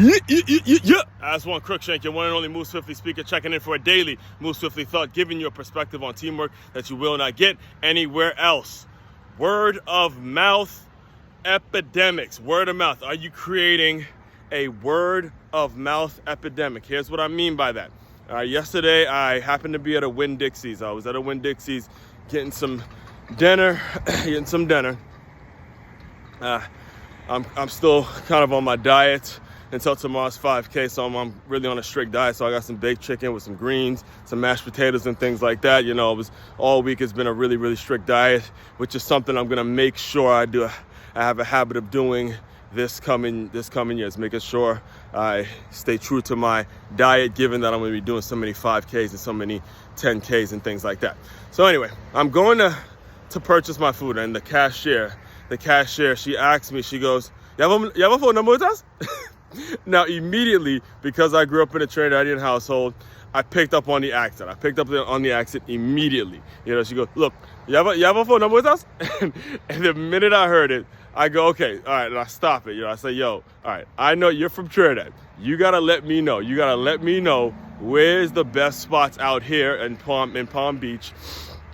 Yeah. Aswand Cruickshank, your one and only Move Swiftly speaker, checking in for a daily Move Swiftly thought, giving you a perspective on teamwork that you will not get anywhere else. Word of mouth epidemics. Word of mouth. Are you creating a word of mouth epidemic? Here's what I mean by that. Yesterday, I happened to be at a Winn-Dixie's. I was at a Winn-Dixie's getting some dinner. I'm still kind of on my diet until tomorrow's 5K, so I'm really on a strict diet. So I got some baked chicken with some greens, some mashed potatoes and things like that. You know, it was all week. It's been a really, really strict diet, which is something I'm gonna make sure I do. I have a habit of doing this coming year, is making sure I stay true to my diet, given that I'm gonna be doing so many 5Ks and so many 10Ks and things like that. So anyway, I'm going to purchase my food, and the cashier, she asked me, she goes, you have a phone number with us? Now, immediately, because I grew up in a Trinidadian household, I picked up on the accent. Immediately. You know, she goes, look, you have a phone number with us? And the minute I heard it, I go, okay, all right, and I stop it. You know, I say, yo, all right, I know you're from Trinidad. You gotta let me know. Where's the best spots out here in Palm Beach.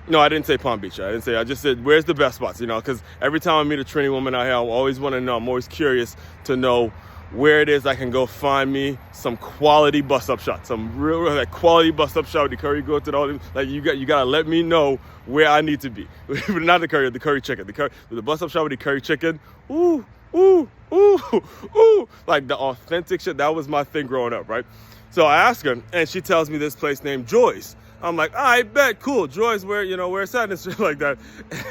No, I didn't say Palm Beach. I just said, where's the best spots? You know, because every time I meet a Trini woman out here, I always want to know. I'm always curious to know where it is I can go find me some quality bus-up shots, some real like quality bus-up shot. The curry go to the, like you gotta let me know where I need to be. Not the curry chicken. The bus-up shot with the curry chicken. Ooh, like the authentic shit. That was my thing growing up, right? So I ask her, and she tells me this place named Joy's. I'm like, I bet, cool. Joy's where it's at and shit like that.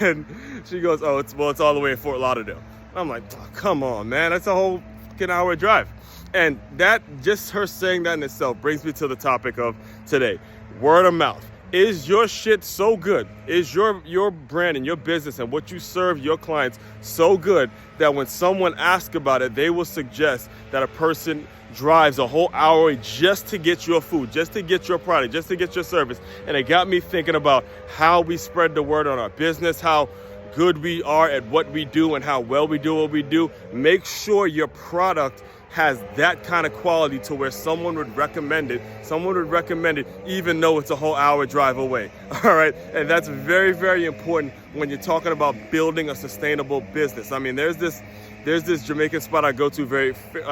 And she goes, oh, it's all the way in Fort Lauderdale. I'm like, oh, come on, man. That's a whole fucking hour drive. And that, just her saying that in itself brings me to the topic of today. Word of mouth. Is your shit so good? Is your brand and your business and what you serve your clients so good that when someone asks about it, they will suggest that a person drives a whole hour away just to get your food, just to get your product, just to get your service? And it got me thinking about how we spread the word on our business, how good we are at what we do and how well we do what we do. Make sure your product has that kind of quality to where someone would recommend it even though it's a whole hour drive away. All right, and that's very, very important when you're talking about building a sustainable business. I mean, there's this Jamaican spot I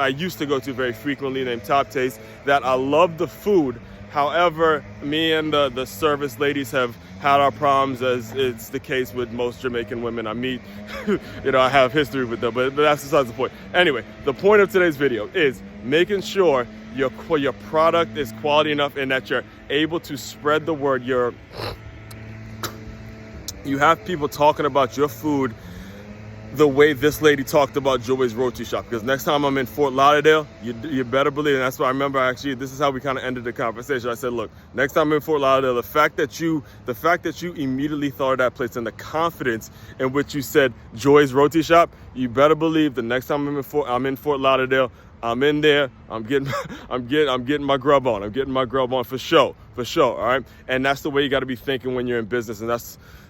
used to go to very frequently named Top Taste, that I love the food. However, me and the service ladies have had our problems, as it's the case with most Jamaican women I meet. You know, I have history with them, but that's besides the point. Anyway, the point of today's video is making sure your product is quality enough and that you're able to spread the word. You have people talking about your food the way this lady talked about Joey's Roti Shop. Because next time I'm in Fort Lauderdale, you better believe, and that's what I remember actually, this is how we kind of ended the conversation. I said, look, next time I'm in Fort Lauderdale, the fact that you immediately thought of that place and the confidence in which you said Joy's Roti Shop, you better believe the next time I'm in Fort Lauderdale, I'm in there, I'm getting my grub on. I'm getting my grub on for sure, all right? And that's the way you got to be thinking when you're in business, and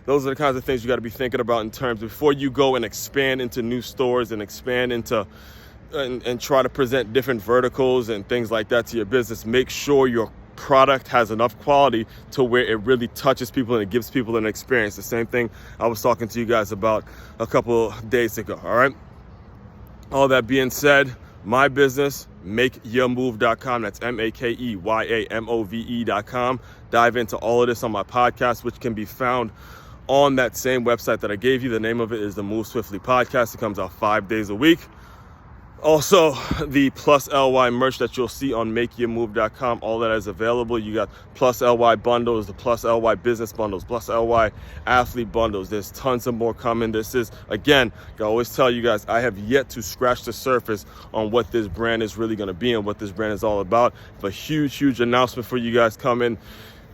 those are the kinds of things you got to be thinking about in terms before you go and expand into new stores and expand into and try to present different verticals and things like that to your business. Make sure your product has enough quality to where it really touches people and it gives people an experience. The same thing I was talking to you guys about a couple days ago, all right? All that being said, my business, makeyourmove.com. That's MAKEYAMOVE.com. Dive into all of this on my podcast, which can be found on that same website that I gave you. The name of it is the Move Swiftly Podcast. It comes out 5 days a week. Also, the Plus LY merch that you'll see on makeyourmove.com, all that is available. You got Plus LY bundles, the Plus LY business bundles, Plus LY athlete bundles. There's tons of more coming. This is, again, I always tell you guys, I have yet to scratch the surface on what this brand is really going to be and what this brand is all about. I have a huge, huge announcement for you guys coming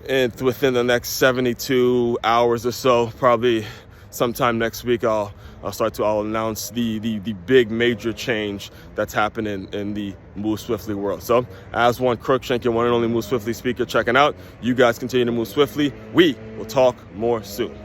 in within the next 72 hours or so. Probably sometime next week, I'll announce the big major change that's happening in the Move Swiftly world. So, Aswand Cruickshank, your one and only Move Swiftly speaker, checking out. You guys continue to move swiftly. We will talk more soon.